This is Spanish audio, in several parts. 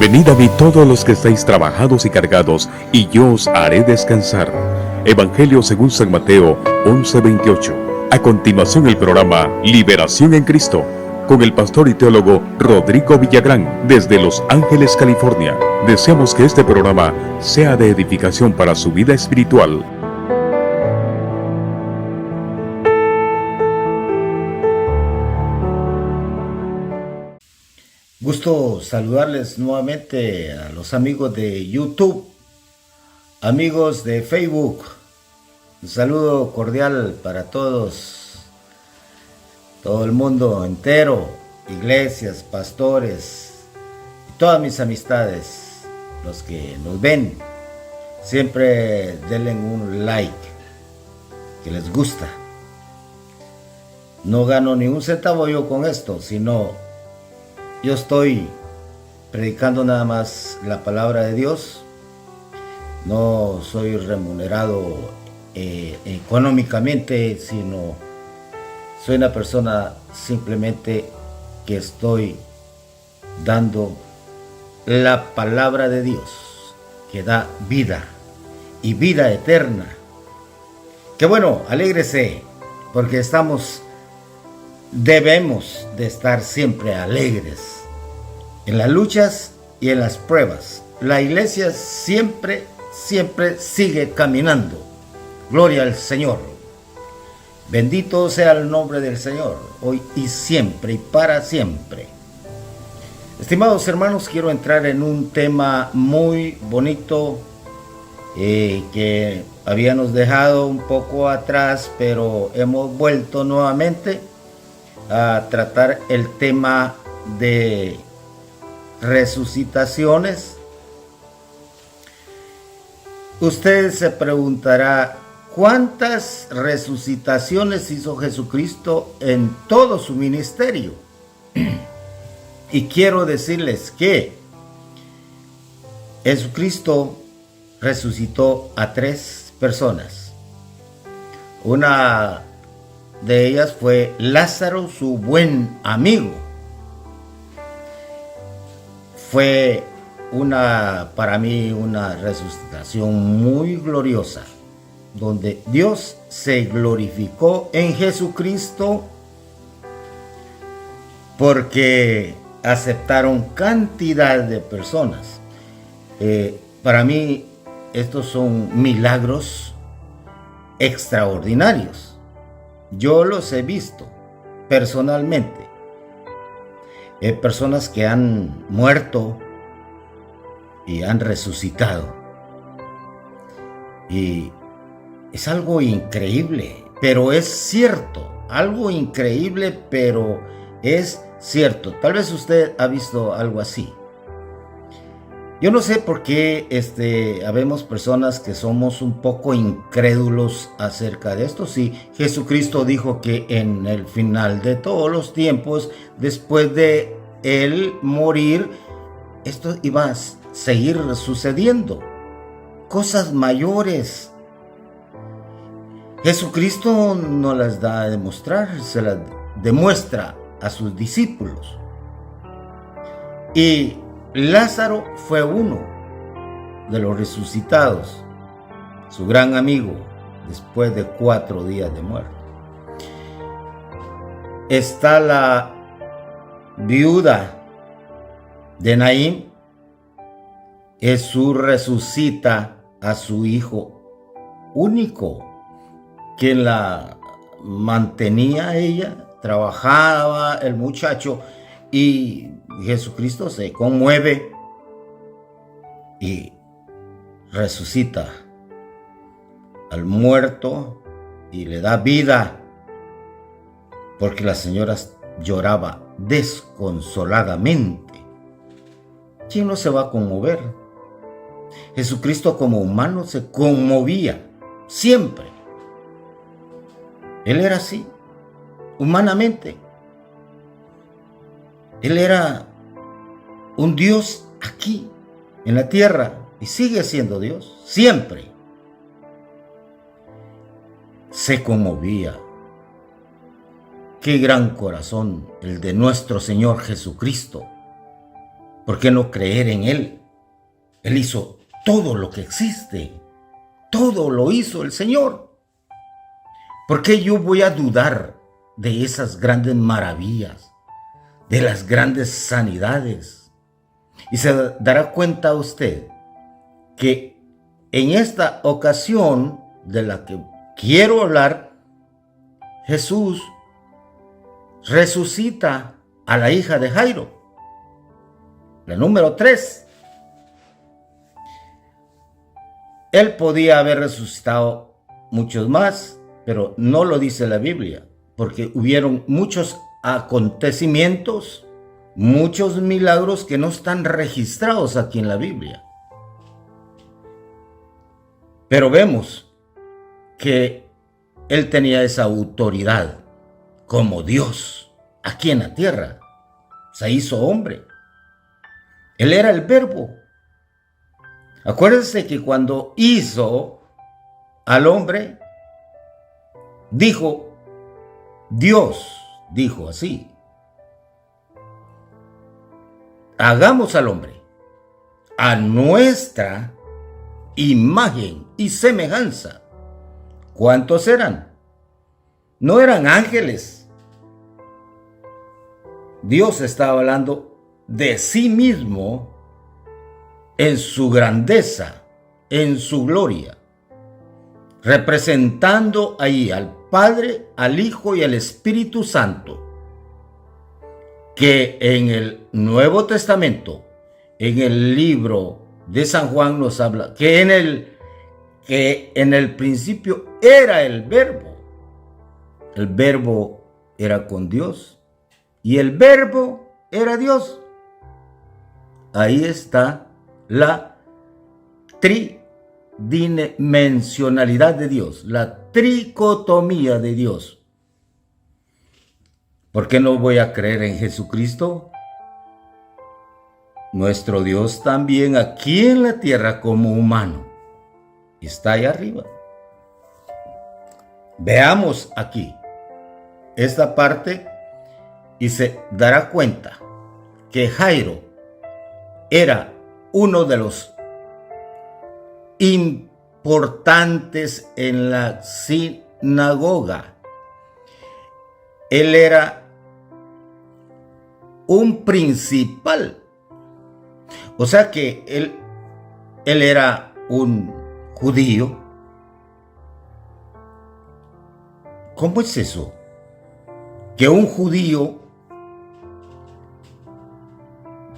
Venid a mí todos los que estáis trabajados y cargados, y yo os haré descansar. Evangelio según San Mateo 11:28. A continuación el programa Liberación en Cristo, con el pastor y teólogo Rodrigo Villagrán, desde Los Ángeles, California. Deseamos que este programa sea de edificación para su vida espiritual. Gusto saludarles nuevamente a los amigos de YouTube, amigos de Facebook. Un saludo cordial para todos, todo el mundo entero, iglesias, pastores, y todas mis amistades, los que nos ven. Siempre denle un like, que les gusta. No gano ni un centavo yo con esto, sino yo estoy predicando nada más la palabra de Dios. No soy remunerado económicamente, sino soy una persona simplemente que estoy dando la palabra de Dios, que da vida y vida eterna. Que bueno, alégrese, porque debemos de estar siempre alegres en las luchas y en las pruebas. La iglesia siempre sigue caminando. Gloria al Señor. Bendito sea el nombre del Señor, hoy y siempre y para siempre. Estimados hermanos, quiero entrar en un tema muy bonito que habíamos dejado un poco atrás, pero hemos vuelto nuevamente a tratar el tema de resucitaciones. Usted se preguntará, ¿cuántas resucitaciones hizo Jesucristo en todo su ministerio? Y quiero decirles que Jesucristo resucitó a 3 personas. Una de ellas fue Lázaro, su buen amigo. Fue para mí una resucitación muy gloriosa, donde Dios se glorificó en Jesucristo porque aceptaron cantidad de personas. Para mí estos son milagros extraordinarios. Yo los he visto personalmente. Personas que han muerto y han resucitado. Y es algo increíble, pero es cierto. Algo increíble, pero es cierto. Tal vez usted ha visto algo así. Yo no sé por qué habemos personas que somos un poco incrédulos acerca de esto. Sí, Jesucristo dijo que en el final de todos los tiempos, después de Él morir, esto iba a seguir sucediendo. Cosas mayores. Jesucristo no las da a demostrar, se las demuestra a sus discípulos. Y Lázaro fue uno de los resucitados, su gran amigo, después de 4 días de muerte. Está la viuda de Naín. Jesús resucita a su hijo único, quien la mantenía ella, trabajaba el muchacho, y Jesucristo se conmueve y resucita al muerto y le da vida, porque la señora lloraba desconsoladamente. ¿Quién no se va a conmover? Jesucristo como humano se conmovía siempre. Él era así, humanamente. Él era un Dios aquí, en la tierra, y sigue siendo Dios, siempre. Se conmovía. Qué gran corazón el de nuestro Señor Jesucristo. ¿Por qué no creer en Él? Él hizo todo lo que existe. Todo lo hizo el Señor. ¿Por qué yo voy a dudar de esas grandes maravillas, de las grandes sanidades? Y se dará cuenta usted que en esta ocasión de la que quiero hablar, Jesús resucita a la hija de Jairo, la número 3. Él podía haber resucitado muchos más, pero no lo dice la Biblia, porque hubieron muchos acontecimientos, muchos milagros que no están registrados aquí en la Biblia. Pero vemos que Él tenía esa autoridad como Dios aquí en la tierra. Se hizo hombre. Él era el Verbo. Acuérdense que cuando hizo al hombre, Dios dijo así: hagamos al hombre a nuestra imagen y semejanza. ¿Cuántos eran? No eran ángeles. Dios estaba hablando de sí mismo en su grandeza, en su gloria, representando ahí al Padre, al Hijo y al Espíritu Santo, que en el Nuevo Testamento, en el libro de San Juan, nos habla que en el principio era el Verbo. El Verbo era con Dios y el Verbo era Dios. Ahí está la tridimensionalidad de Dios, la tricotomía de Dios. ¿Por qué no voy a creer en Jesucristo? Nuestro Dios también aquí en la tierra como humano está ahí arriba. Veamos aquí esta parte y se dará cuenta que Jairo era uno de los importantes en la sinagoga. Él era un principal. O sea que él era un judío. ¿Cómo es eso? Que un judío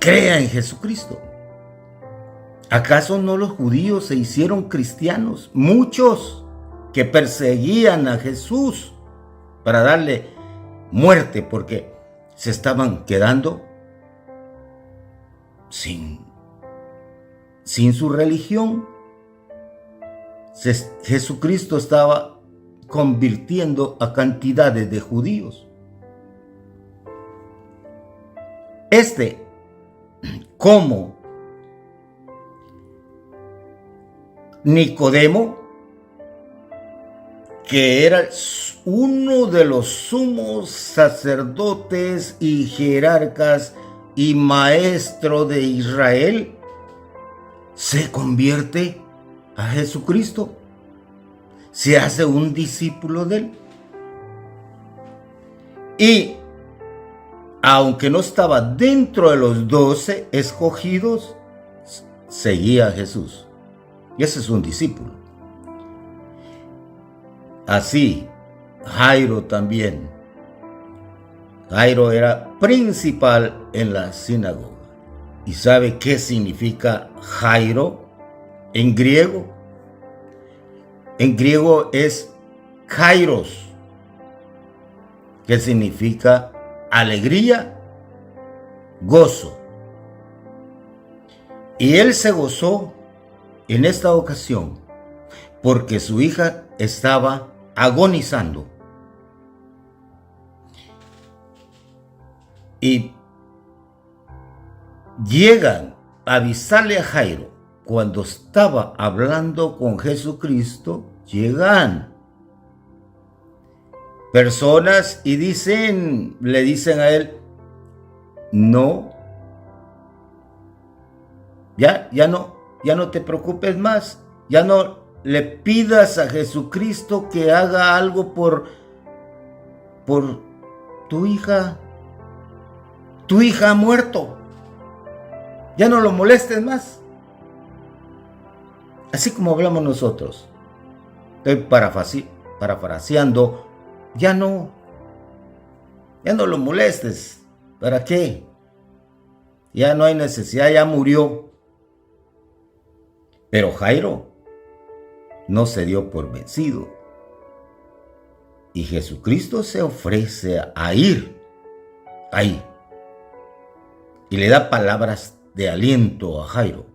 crea en Jesucristo. ¿Acaso no los judíos se hicieron cristianos? Muchos que perseguían a Jesús para darle muerte porque se estaban quedando sin su religión. Jesucristo estaba convirtiendo a cantidades de judíos. Como Nicodemo, que era uno de los sumos sacerdotes y jerarcas y maestro de Israel, se convierte a Jesucristo, se hace un discípulo de él. Y aunque no estaba dentro de los 12 escogidos, seguía a Jesús. Y ese es un discípulo. Así, Jairo también. Jairo era principal en la sinagoga. ¿Y sabe qué significa Jairo en griego? En griego es Kairos, que significa alegría, gozo. Y él se gozó en esta ocasión porque su hija estaba agonizando. Y llegan a avisarle a Jairo cuando estaba hablando con Jesucristo. Llegan personas y le dicen a él: no Ya no te preocupes más. Ya no le pidas a Jesucristo que haga algo por tu hija. Tu hija ha muerto. Ya no lo molestes más. Así como hablamos nosotros. Estoy parafraseando. Ya no lo molestes. ¿Para qué? Ya no hay necesidad, ya murió. Pero Jairo no se dio por vencido. Y Jesucristo se ofrece a ir ahí. Y le da palabras de aliento a Jairo.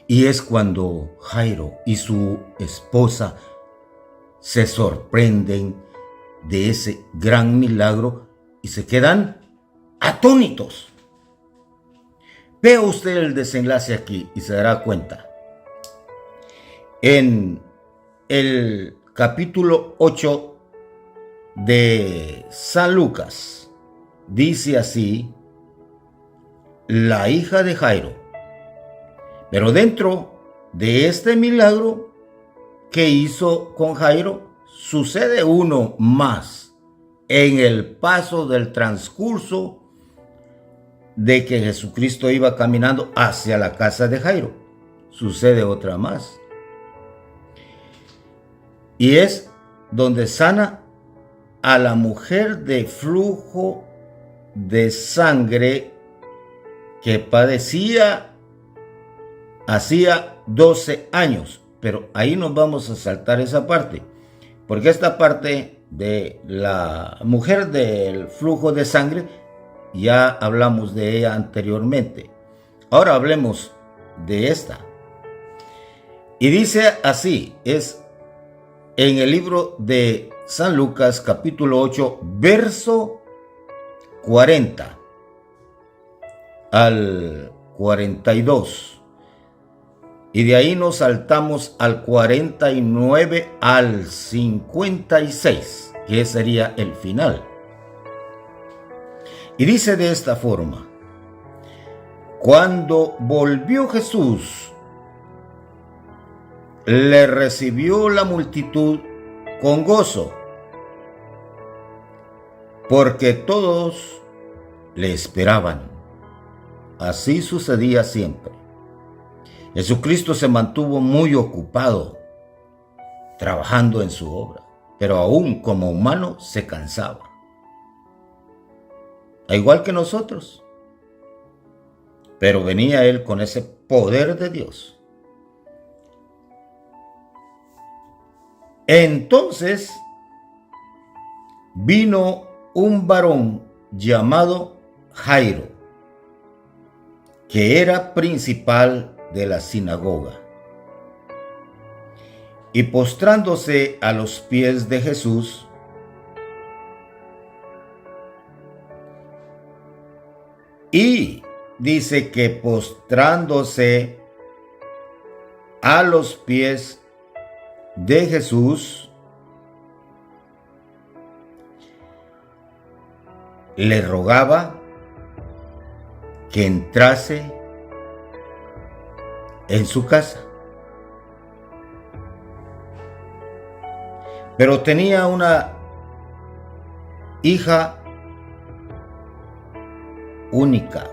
Y es cuando Jairo y su esposa se sorprenden de ese gran milagro y se quedan atónitos. Vea usted el desenlace aquí y se dará cuenta. En el capítulo 8 de San Lucas dice así: la hija de Jairo. Pero dentro de este milagro que hizo con Jairo, sucede uno más en el paso del transcurso de que Jesucristo iba caminando hacia la casa de Jairo. Sucede otra más. Y es donde sana a la mujer de flujo de sangre que padecía hacía 12 años. Pero ahí nos vamos a saltar esa parte, porque esta parte de la mujer del flujo de sangre ya hablamos de ella anteriormente. Ahora hablemos de esta. Y dice así, es en el libro de San Lucas capítulo 8, verso 40 al 42. Y de ahí nos saltamos al 49 al 56, que sería el final. Y dice de esta forma: cuando volvió Jesús, le recibió la multitud con gozo, porque todos le esperaban. Así sucedía siempre. Jesucristo se mantuvo muy ocupado trabajando en su obra, pero aún como humano se cansaba. Igual que nosotros. Pero venía Él con ese poder de Dios. Entonces vino un varón llamado Jairo, que era principal de la sinagoga, y postrándose a los pies de Jesús, y dice que postrándose a los pies de Jesús, le rogaba que entrase en su casa. Pero tenía una hija única.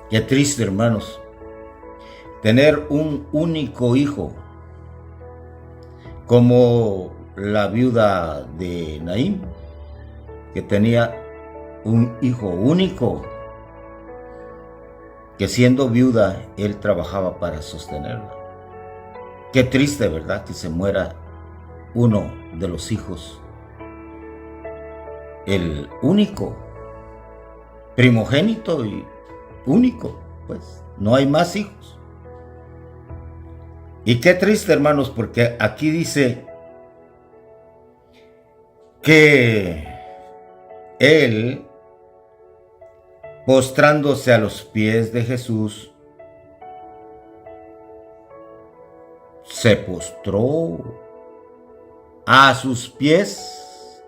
Qué triste, hermanos, tener un único hijo, como la viuda de Naín, que tenía un hijo único, que siendo viuda, él trabajaba para sostenerla. Qué triste, ¿verdad?, que se muera uno de los hijos, el único, primogénito y único, pues no hay más hijos. Y qué triste, hermanos, porque aquí dice que él, postrándose a los pies de Jesús, se postró a sus pies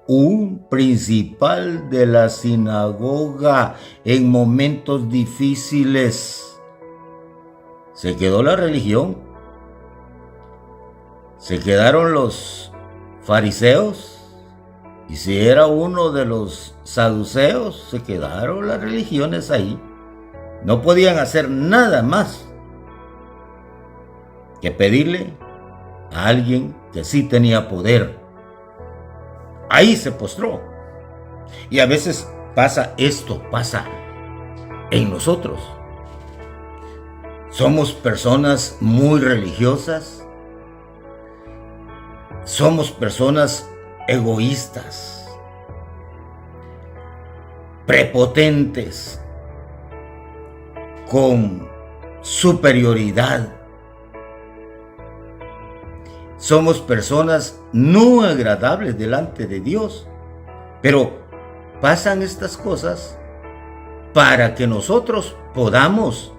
un principal de la sinagoga en momentos difíciles. Se quedó la religión, se quedaron los fariseos, y si era uno de los saduceos, se quedaron las religiones ahí. No podían hacer nada más que pedirle a alguien que sí tenía poder. Ahí se postró. Y a veces pasa en nosotros. Somos personas muy religiosas. Somos personas egoístas, prepotentes, con superioridad. Somos personas no agradables delante de Dios, pero pasan estas cosas para que nosotros podamos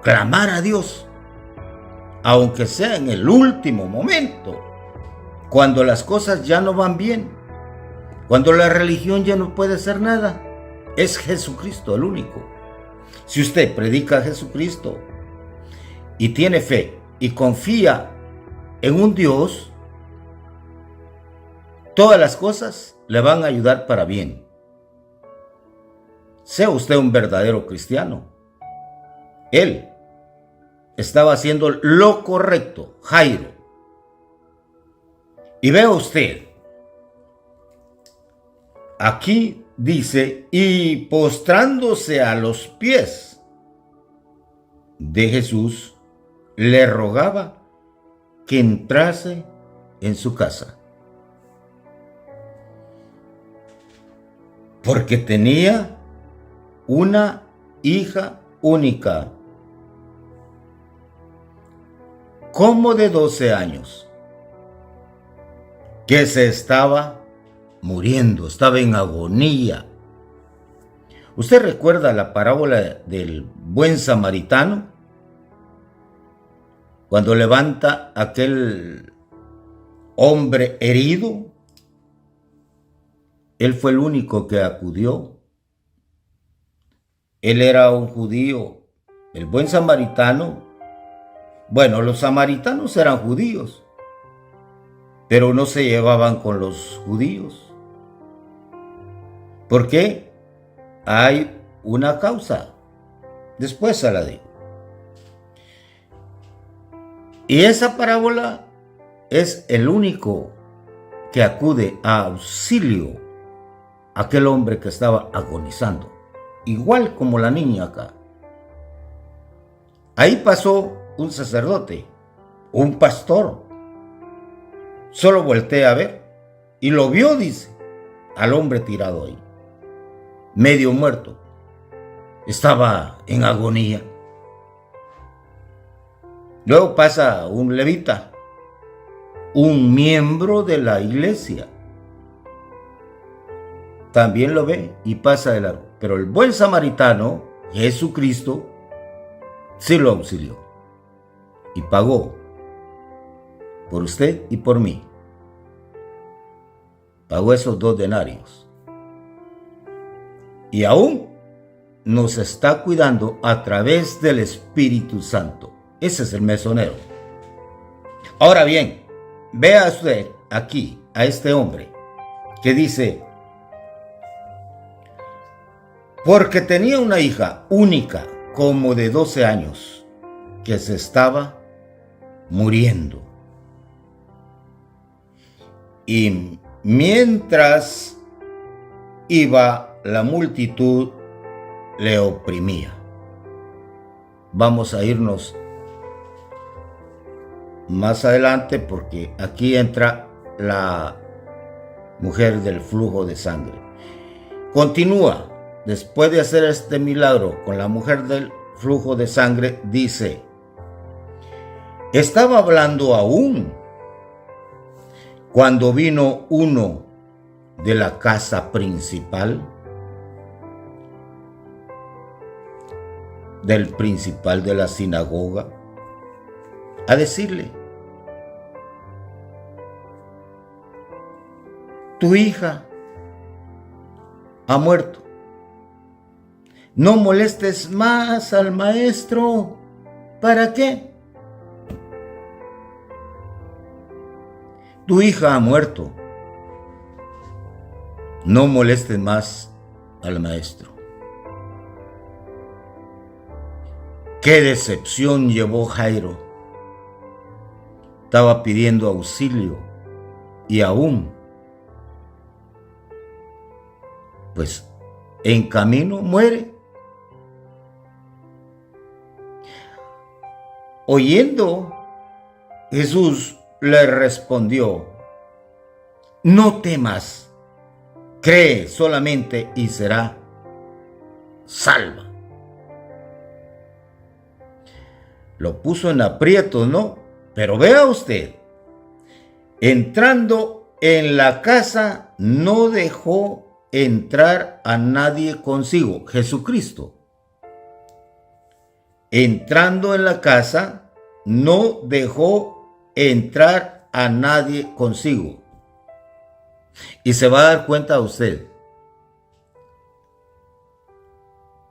clamar a Dios, aunque sea en el último momento, cuando las cosas ya no van bien, cuando la religión ya no puede hacer nada. Es Jesucristo el único. Si usted predica a Jesucristo y tiene fe y confía en un Dios, todas las cosas le van a ayudar para bien. Sea usted un verdadero cristiano. Él estaba haciendo lo correcto, Jairo. Y vea usted, aquí dice, y postrándose a los pies de Jesús, le rogaba que entrase en su casa, porque tenía una hija única, como de 12 años, que se estaba muriendo, estaba en agonía. ¿Usted recuerda la parábola del buen samaritano? Cuando levanta aquel hombre herido, él fue el único que acudió. Él era un judío. El buen samaritano, bueno, los samaritanos eran judíos, pero no se llevaban con los judíos. ¿Por qué? Hay una causa. Después se la digo. Y esa parábola es el único que acude a auxilio a aquel hombre que estaba agonizando, igual como la niña acá. Ahí pasó un sacerdote, un pastor. Solo voltea a ver y lo vio, dice, al hombre tirado ahí, medio muerto. Estaba en agonía. Luego pasa un levita, un miembro de la iglesia. También lo ve y pasa de largo. Pero el buen samaritano, Jesucristo, sí lo auxilió y pagó por usted y por mí. Pagó esos 2 denarios. Y aún nos está cuidando a través del Espíritu Santo. Ese es el mesonero. Ahora bien, vea usted aquí a este hombre que dice, porque tenía una hija única como de 12 años que se estaba muriendo. Y mientras iba, la multitud le oprimía. Vamos a irnos más adelante porque aquí entra la mujer del flujo de sangre. Continúa. Después de hacer este milagro con la mujer del flujo de sangre, dice, estaba hablando aún cuando vino uno de la casa principal, del principal de la sinagoga, a decirle, tu hija ha muerto. No molestes más al maestro. ¿Para qué? Tu hija ha muerto. No molestes más al maestro. Qué decepción llevó Jairo. Estaba pidiendo auxilio y aún, pues, en camino muere. Oyendo, Jesús le respondió: no temas, cree solamente y será salva. Lo puso en aprietos, ¿no? Pero vea usted, entrando en la casa no dejó entrar a nadie consigo. Jesucristo, entrando en la casa, no dejó entrar a nadie consigo. Y se va a dar cuenta usted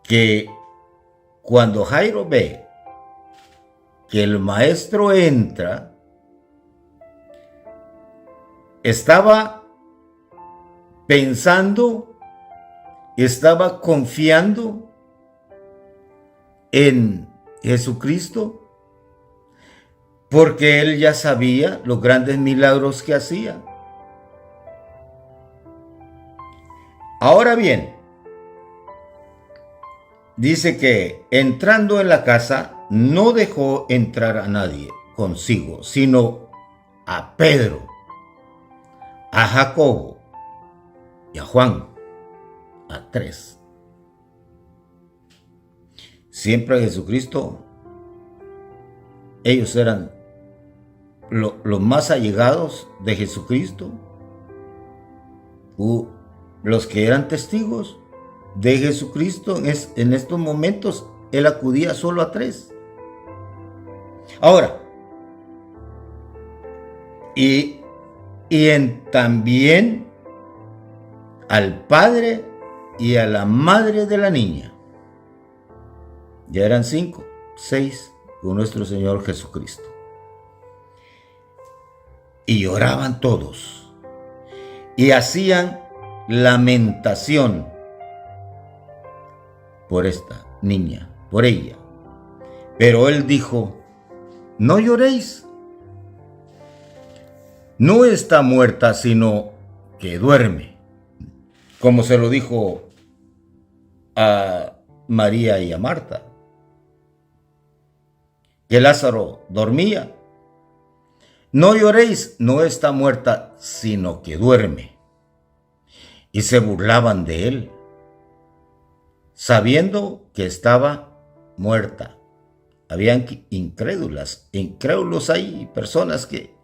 que cuando Jairo ve que el maestro entra, estaba pensando, estaba confiando en Jesucristo, porque él ya sabía los grandes milagros que hacía. Ahora bien, dice que entrando en la casa no dejó entrar a nadie consigo, sino a Pedro, a Jacobo y a Juan, a 3. Siempre Jesucristo, ellos eran los más allegados de Jesucristo, los que eran testigos de Jesucristo. En estos momentos él acudía solo a 3. Ahora, también al padre y a la madre de la niña. Ya eran 5, 6 con nuestro Señor Jesucristo. Y lloraban todos y hacían lamentación por esta niña, por ella. Pero él dijo: no lloréis, no está muerta, sino que duerme. Como se lo dijo a María y a Marta, que Lázaro dormía. No lloréis, no está muerta, sino que duerme. Y se burlaban de él, sabiendo que estaba muerta. Habían incrédulos ahí, personas que...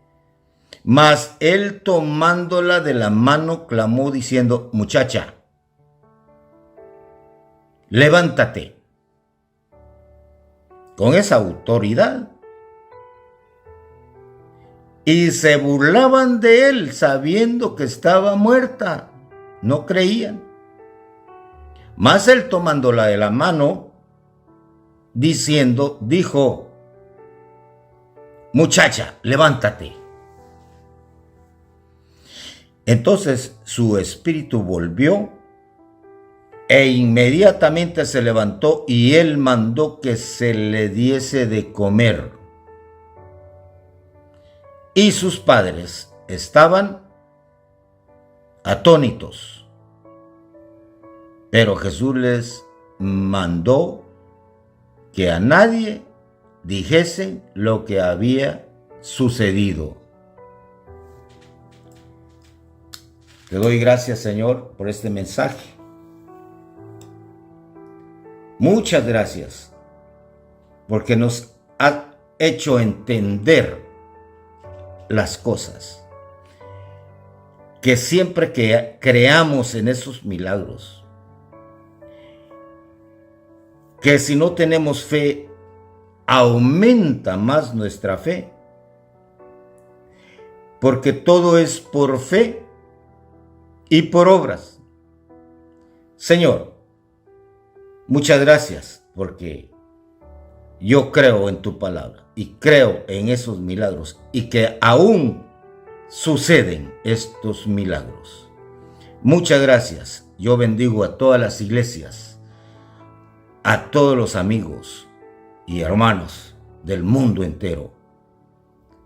Mas él, tomándola de la mano, clamó diciendo: muchacha, levántate. Con esa autoridad. Y se burlaban de él, sabiendo que estaba muerta. No creían. Mas él, tomándola de la mano, dijo: muchacha, levántate. Entonces su espíritu volvió e inmediatamente se levantó, y él mandó que se le diese de comer. Y sus padres estaban atónitos. Pero Jesús les mandó que a nadie dijesen lo que había sucedido. Te doy gracias, Señor, por este mensaje. Muchas gracias, porque nos ha hecho entender las cosas. Que siempre que creamos en esos milagros, que si no tenemos fe, aumenta más nuestra fe, porque todo es por fe y por obras. Señor, muchas gracias porque yo creo en tu palabra y creo en esos milagros y que aún suceden estos milagros. Muchas gracias. Yo bendigo a todas las iglesias, a todos los amigos y hermanos del mundo entero.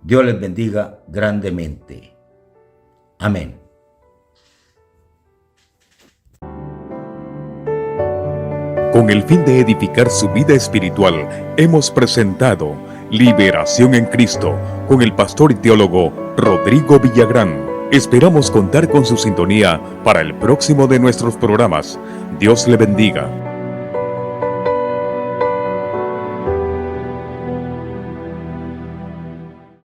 Dios les bendiga grandemente. Amén. Con el fin de edificar su vida espiritual, hemos presentado Liberación en Cristo con el pastor y teólogo Rodrigo Villagrán. Esperamos contar con su sintonía para el próximo de nuestros programas. Dios le bendiga.